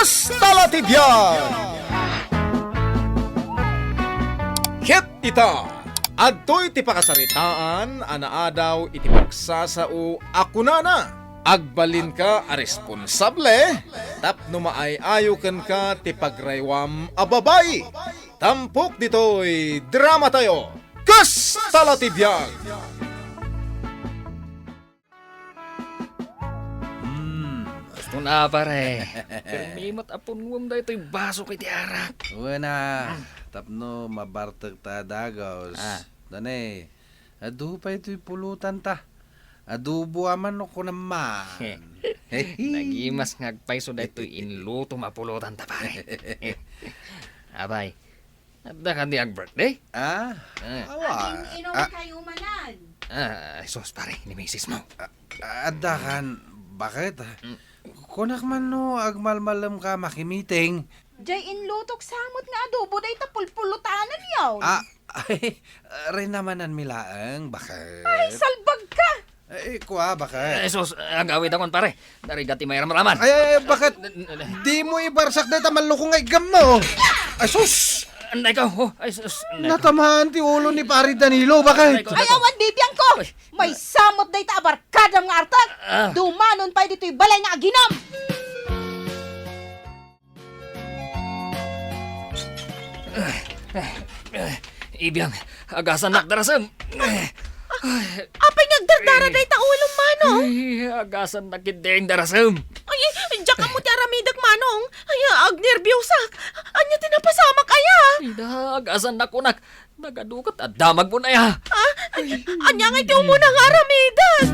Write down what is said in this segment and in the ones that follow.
Kastalatibyan! Hit ita! Adto'y ti pakasaritaan, anaadaw iti pagsasao ako na. Agbalin ka a responsable, tapno maayayo ka ti pagraywam a babay. Tampok dito'y drama tayo, Kastalatibyan! Gusto na pare. Permimot apon ngum da ito'y baso kay ti arak. Wala, tapno mabartag ta dagos. Dane, adu pa ito'y pulutan ta. Adubo aman ako naman. Nagimas ngagpay so da ito'y inluto mapulutan ta pare. Abay, adda ka di ag birthday? Awa. Inom kayo manan. Sos pare, ni misis mo. Adakan, bakit? Kunak man no, agmalmalam ka makimiting. Jay inlutok samot nga adobo day tapulpulutanan yaw. Ay, rin namanan milaang, bakit? Ay, salbag ka. Kuha, bakit? Sos, agawid akon pare. Darigati may ramraman. Ay, bakit? Di mo ibarsak na tamalukong ay gam mo. Ay, sus! Anday ka, ay sos. Natamahan ti ulo ni Pari Danilo, bakit? Ay, awan bibiyang ko. May samot day ta abarkadam nga artak. Dumanon pa dito'y balay nga aginam. Ibiyang, agasan nakdarasam. Apay nagdardara day ta ulong manong. Ay, agasan nakideng darasam. Ay, diyak ka mo ti aramidak manong. Ay, ag nervyosak. Anya tinapasamak aya. Ida, agasan na kunak. Nagadukat at damag mo na ya. Anya nga iti mo nang aramidak.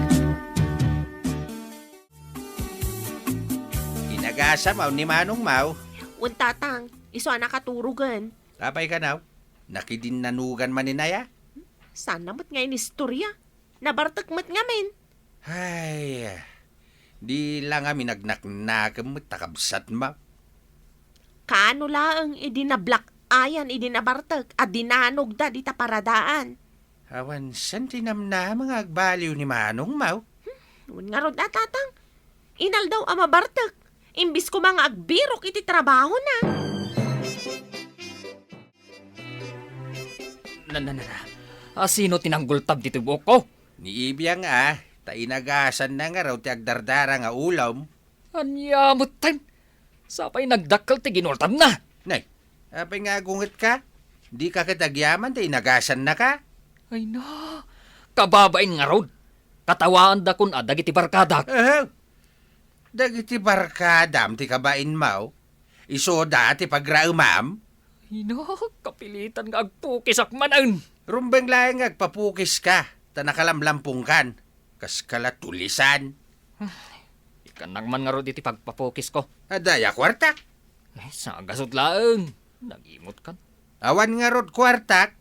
Inagasa mau ni Manong Mau. Untatang, iso anak katurugan. Tapay ka now. Nakidinanugan man ni Naya. Sana mo't ngayon istorya. Nabartak mo't ngamin. Ay, di lang kami nagnaknakam mo takabsat ma. Kaano laang idinablak ayan idinabartak at dinanog da di ta paradaan. Awan san tinamna mga agbaliw ni Manong Mau. Nga rod na tatang. Inal daw ang mabartak. Imbis ko mga agbirok iti trabaho na. Sino tinanggol tab dito buhok ko? Ni Ibiyang tainagasan na nga raw ti agdardara nga ulam. Anya mo time. Sapay nagdakkel ti ginultab na. Nay, apay nga gungit ka? Di ka kitagyaman tainagasan na ka? Ay na, kababain nga rod. Katawaan da kun adag iti barkadak. Dagiti barkadam ti kabain Mau. Isoda ti pagraumam. Ay na, kapilitan nga agpukisak manan. Rumbeng laeng agpapukis ka, tanakalamlampong kan, kas kalatulisan. Ikan nangman nga rod iti pagpapukis ko. Adaya kwartak. Ay, sa gasot laeng. Nagimot kan. Awan nga rod kwartak,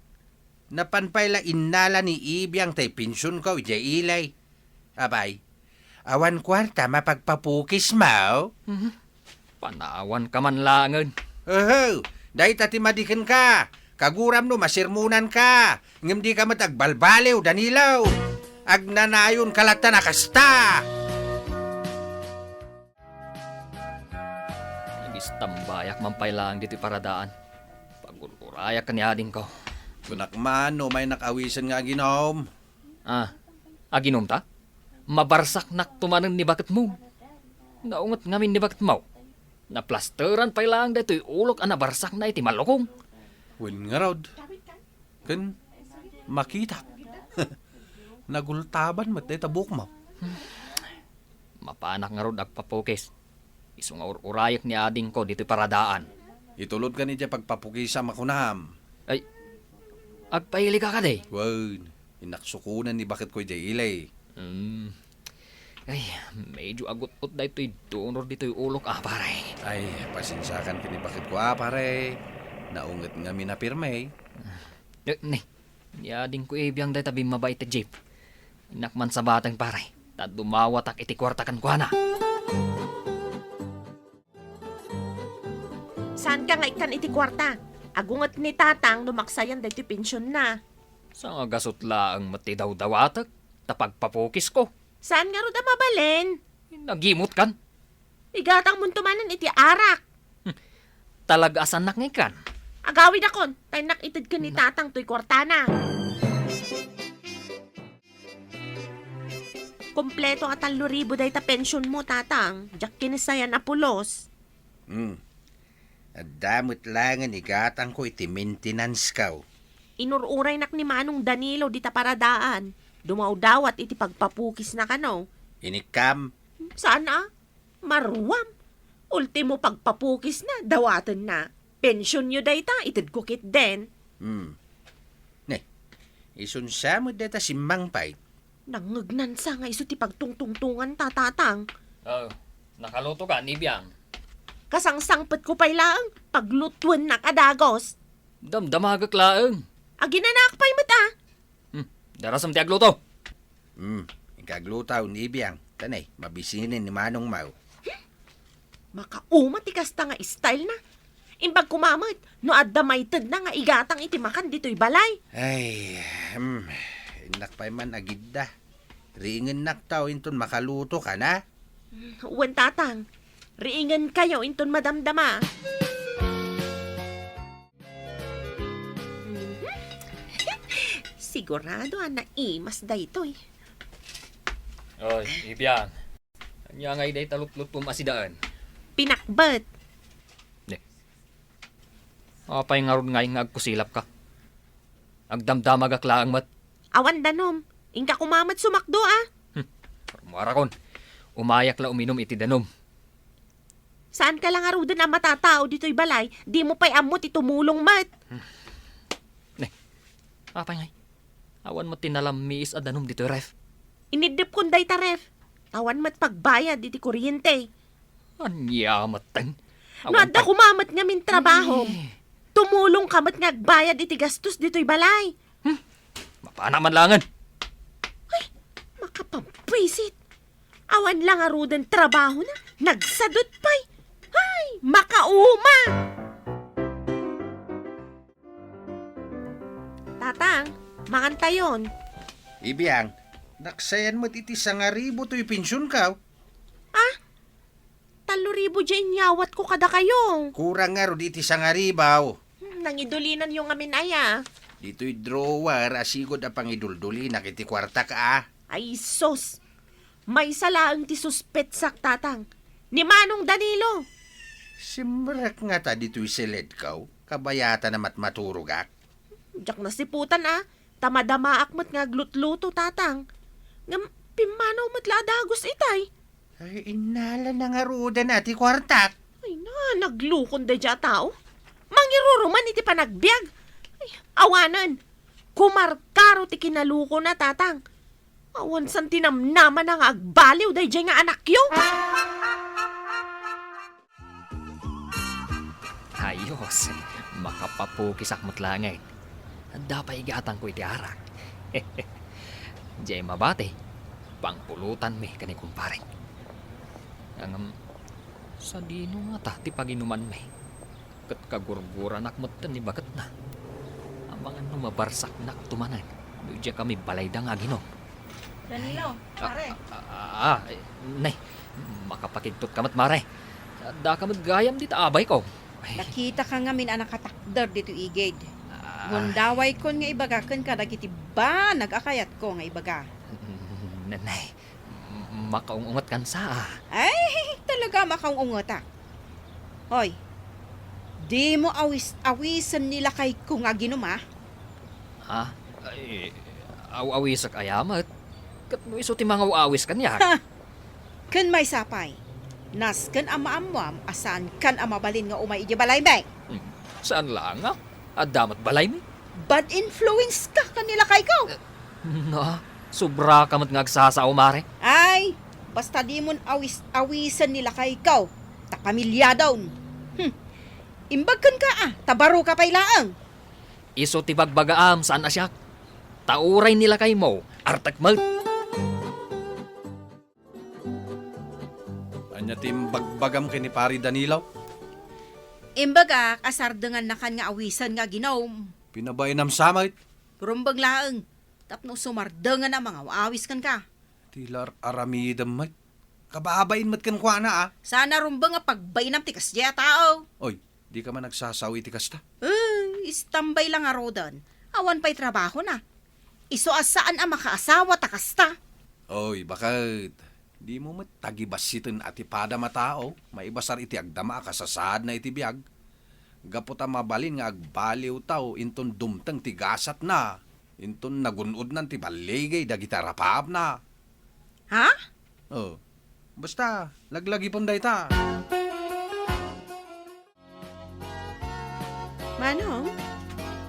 napanpayla innala ni Ibiyang tay pinsyon ko, ijay ilay. Abay, awan kwarta mapagpapukis Mau. Panawan ka man langan. Dahi tati madikin ka. Kaguram no, masirmunan ka. Ngem di ka matagbalbaliw, Danilaw. Agnanayon kalata na kasta. Nagistambayak man pailang dito paradaan. Pagulurayak kanyading ko. Kunakman no, may nakawisan nga ginom. Aginom ta? Mabarsak nak tumanan ni bakit mo. Naungat ngamin ni bakit mo. Naplasteran pailang dito'y ulok ang nabarsak na iti malukong. Win nga rod. Kan makita. Nagultaban mat tabuk mo. Mapanak nga rod agpapukis. Iso nga urayak ni ading ko dito'y paradaan. Itulod ka ni dya pagpapukisa makunam. Ay, agpaili ka ka day. Wan, inaksukunan ni bakit ko dya ilay. Ay, medyo agot-ut da ito'y donor dito'y ulok pare. Ay, pasinsakan ka ni bakit ko pare. Naungat nga minapirme. Ni ading ko ibiyang day tabi mabait ta jeep. Inakman sa batang pare. Ta dumawatak iti kwartakan ko na. Saan ka nga ikan iti kwarta? Agungat ni tatang lumaksayan dahil pensyon na. Sa nga gasot laang mati daw dawatak. Tapagpapukis ko. Saan nga ro da mabalin? Nagimot kan. Igatang muntumanan iti arak. talagasan nakngikan. Agawid akon, tay nakitid ka ni tatang to'y kwartana. Kompleto at 3,000 day ta pensyon mo, tatang. Diyak kinisayan na pulos. At damot lang ang igatang ko iti maintenance kaw. Inururay nak ni Manong Danilo di ta paradaan. Dumaw-dawat iti pagpapukis na kano. Inikam, Saan na? Maruwam. Ultimo pagpapukis na, dawatan na. Pensyon nyo day ta, itid kukit den. isunsa mo deta si Mangpay. Nangagnan sa nga iso ti pagtungtungtungan tatatang. Oh, nakaluto ka, Nibiyang. Kasangsangpet ko pa'y laang, paglutuan na kadagos. Damdamagak laeng. Aginanak pa'y mata. Darasam ti agluto. Ikaglutaw ni Ibiyang. Tanay, mabisinin ni Manong Mau. Makaumat ti kasta nga style na. Imbag kumamit, no addamayted na nga igatang itimakan dito'y balay. Ay, inak pa'y man agidda. Ringin naktaw inton makaluto ka na. Uwan tatang, riingan kayo inton madamdama. Sigurado na imas daytoy. Oy, Ibiyang. Anya ngay day talutlot pumasidaan. Pinakbet. Apay nga ron ngay nga agkusilap ka. Agdamdamag aklaang mat. Awan danom, ingka kumamat sumakdo Marakon, umayak la uminom iti danom. Saan ka lang arudan ang matatao dito'y balay, di mo pa'y amot itumulong mat. Apay ngay. Awan mo tinalamiis a danom dito, ref. Inidip kong day taref. Awan mat pagbayad iti kuryente. Anya mateng. No adda kumamat nga min trabaho. Tumulong ka mat nga agbayad iti gastos dito'y balay. Mapana man langan. Makapampisit. Awan lang arudan trabaho na. Nagsadot pa'y. Ay, makauma. Tatang, makantayon. Ibiyang, naksayan mo't iti 1,000 to'y pensyon kaw. 3,000 dyan nyawat ko kada kayo. Kurang nga ro iti 1,000. Nangidulinan yung amin aya. Dito'y drawer, asigod a pangidulduli na kiti kwarta ka Ay sos, may salaang ti suspetsak tatang. Ni Manong Danilo. Simrak nga ta dito'y silid kaw. Kabayata na maturugak. Diyak nasiputan tamadamaak mat nga glutluto tatang. Ngam pimanaw mat ladagos itay. Ay, inala na nga ruda na ti kwartak. Ay na, naglukon da dya tao. Mangiruruman iti panagbiag. Ay, awanan. Kumarkaro ti kinaluko na tatang. Awan san tinamnaman ang agbaliw da dya nga anak yo. Ayos, makapapukisak mo't langay. Dapay igatang ko iti arak. Diyay mabate, pangpulutan mi kani kumpare. Ang sa dino nga ta, ti paginuman mi. Kat kagurguran akmatan ni bagat na. Ang mga numabarsak nak tumanan. Diyan kami balayda nga ginom. Danilo, pare. Nay, makapakigtot kamat mare. Da kamat gayam dit abay ko. Nakita ka nga min anak katakder dito igid. Ngundaway kon nga ibagaken ka dagiti ba nagakayat ko nga ibaga. Nanay, makaungungot kan sa. Ay, talaga makaungot Hoy, di mo awisan nila kay kung aginom Ha? Ay, awisak ayamat. Kat mo iso ti mga awis kanya. Ken may sapay. Nas ken amaamwam asan kan amabalin nga umay iti balay bay. Saan lang nga? Adamat balay mi? Bad influence ka kanila kay ko. No, sobra kamat nga agsasaw mare. Ay, basta di mo awisan nila kay ikaw. Ta pamilya daw. Imbagkan ka tabaro ka pay laang. Iso ti bagbagaam saan asyak. Tauray nila kay mo, artakmal. Anya tim bagbagam kini pari Danilo. Imbaga, kasardengan na kan nga awisan nga ginom. Pinabay nam samay. Rumbag laang. Tapno sumardengan na mga awis kan ka. Tilar aramidam mat. Kababain mat kan kwa na Sana rumbang nga pagbainam tikas diya tao. Oy, Di ka man nagsasawi ti kasta. Istambay lang nga rodan. Awan pa'y trabaho na. Iso asaan ang makaasawa takasta. Oy, bakit? Di mo matagibasitin at ipada matao. Maibasar iti agdama kasasad na iti biyag. Gaputa mabalin nga agbaliw tao inton dumtang tigasat na. Inton nagunod nan ti baligay dagita rapap na. Ha? Oh, basta laglagi pong dayta. Manong,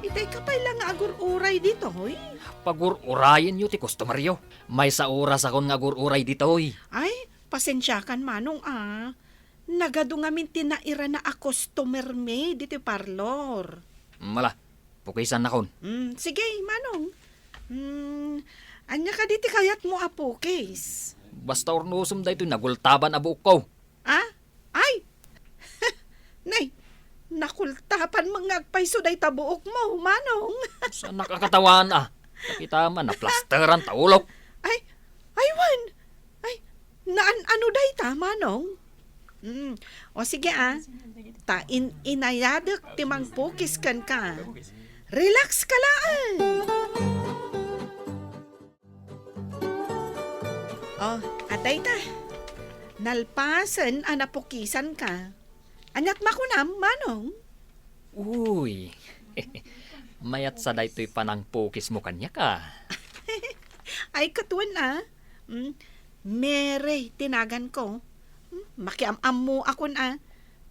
itay kapay lang nga agur-uray dito, hoy. Pagur-urayan nyo ti customeryo. May sa oras akon nga gur-uray dito, oy. Ay, pasensyakan Manong Nagado ngamin tinaira na a customer me dito parlor. Mala, pukisan na kon. Sige, Manong. Anya ka diti kayat mo apokis. Basta ornusum da ito nagultaban a buok ko. Ay! Nay, nakultapan mga agpayso day tabuok mo, Manong. Sa nakakatawan Nakita man na plasteran taulok. Ay, Wan! Ay, ano day ta, Manong? O sige inayadak timang pukis kan ka. Relax ka lang. Atay ta. Nalpasan anapukisan ka. Anyat makunam, Manong. Uy, mayat sa daytoy panang pukis mo kanya ka. Ay, katuan Mere, tinagan ko. Makiam-am mo akon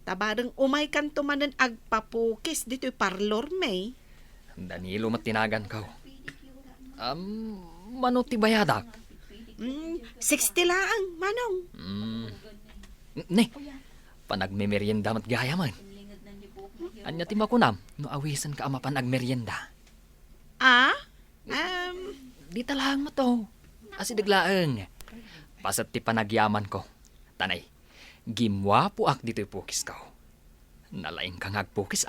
Tabarang umay kan tumanan agpapukis dito'y parlor may. Danilo matinagan ka. Mano ti bayadak? 60 lang, Manong. Ne, panagmemeryenda mat gaya man. Anya ti makunam, no awisan ka ama panagmeryenda. Di talang mo to. Asidaglaeng. Pasat ti panagyaman ko. Tanay, gimwapo ak dito'y pukis ko. Nalaing kang agpukis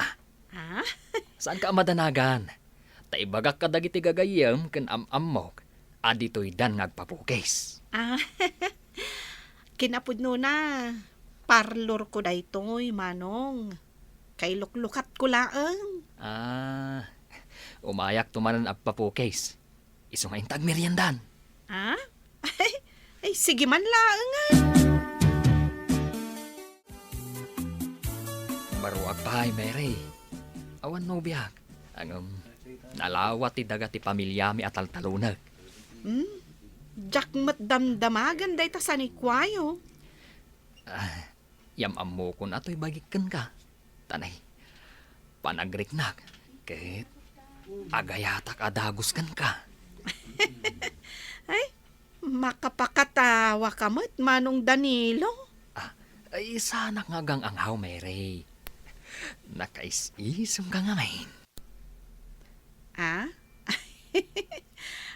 Saan ka amadanagan? Taibagak ka dagiti gagayam ken am-ammok. Dito'y dan ngagpapukis. Kinapudno na. Parlor ko daytoy, Manong. Kay luklukat ko laeng. Umayak tumanan agpapukis. Iso nga intag meryendan. Ay, sige man laeng Baruag pahay, Mary. Awan no biyak. Nalawat ti daga ti pamilyami at taltalunag. Jakmat damdamagan day ta sa ni kwayo. Yamam mo kun ato'y bagikan ka. Tanay, panagriknak. Ket, agayatak adagos kan ka. Ay, makapakatawa ka mo't, Manong Danilo. Ay, sana nga gang anghaw, Mary. Nakais-isong ka nga main.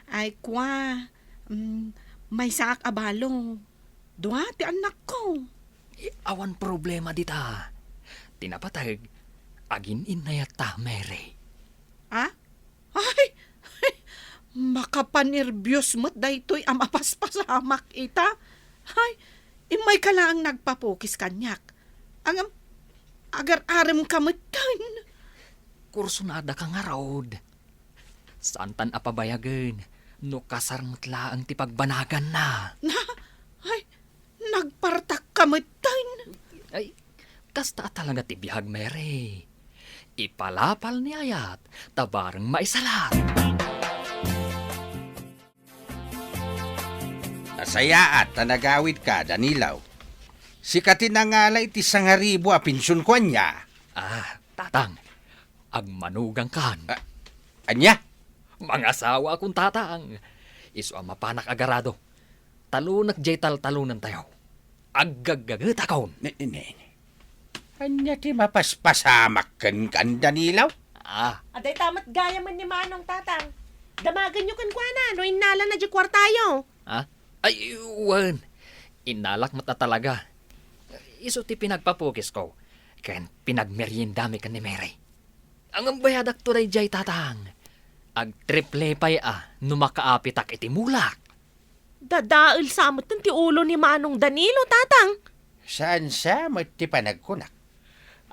Ay, kwa. May saak abalo. Dua, ti anak ko. Awan problema dita. Tinapatag, agin inayata, Mary. Ay, makapanerbyos mo't daytoy amapaspasamak ita. Ay, imay ka lang nagpapukis kanyak. Ang agar-aram ka mo't Kursunada ka nga raod. Saan tan apabayagan? No kasarngot laang ti pagbanagan na. Ay, nagpartak ka mo't Ay, kasta talaga ti bihag, Mary. Ipalapal ni ayat, tabarang maisalat. Nasaya at nagawid ka, Danilaw. Sikatin na nga la iti sangaribo a pinsyon ko niya. Tatang, agmanugang kan. Anya? Mga asawa akong tatang. Iso ang mapanak agarado. Talunak jay talunan tayo. Aggagagat akon. Anya ti mapaspasamak kan Danilaw? Aday tamat gaya man ni Manong tatang. Damagan nyo kan kwa na, no inala na di kwartayo. Ay, uwan. Inalak mata talaga. Iso ti pinagpapukis ko. Ken pinagmeryendami kan ni Mary. Ang bayadak to day jay tatang. Ag-triple pay numakaapitak iti mulak. Dadail sa amot ti ulo ni Manong Danilo, tatang. Saan sa mo ti panagkunak?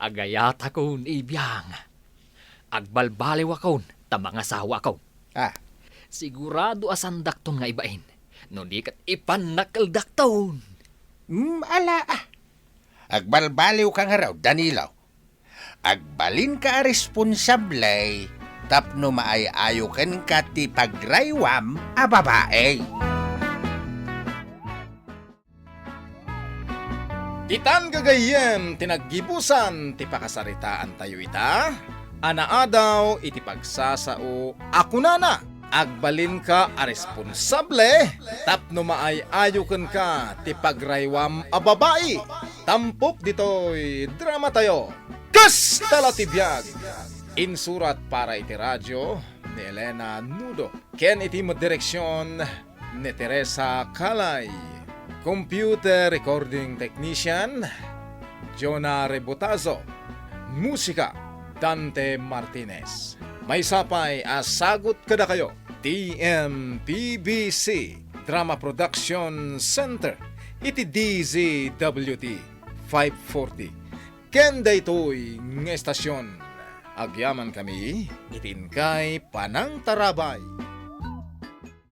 Agayat akon ibiyang. Agbalbaliw akon ta mga sawa ko. Ah, Sigurado asan dakton nga ibain. No di kat ipanakal dakton. ala ah. Agbalbaliw ka nga raw, Danilo. Agbalin ka responsable, tapno maayayoken ka ti pagraywam a babae. Titan gagayem tinaggibusan ti pakasaritaan tayo ita. Anaa daw iti pagsasao ako na. Agbalin ka a responsable tapno maayayoken ka ti pagraywam a babae. Tampok ditoy drama tayo. Kas tala ti biyag. Insurat para iti radyo ni Elena Nudo. Ken iti direksyon ni Teresa Calay. Computer recording technician Jonah Rebotazo. Musika Dante Martinez. May sapay asagot kada kayo. TMPBC Drama Production Center. Iti DZWT 540. Ken daytoy nga estasyon. Agyaman kami itin kay Panang Tarabay.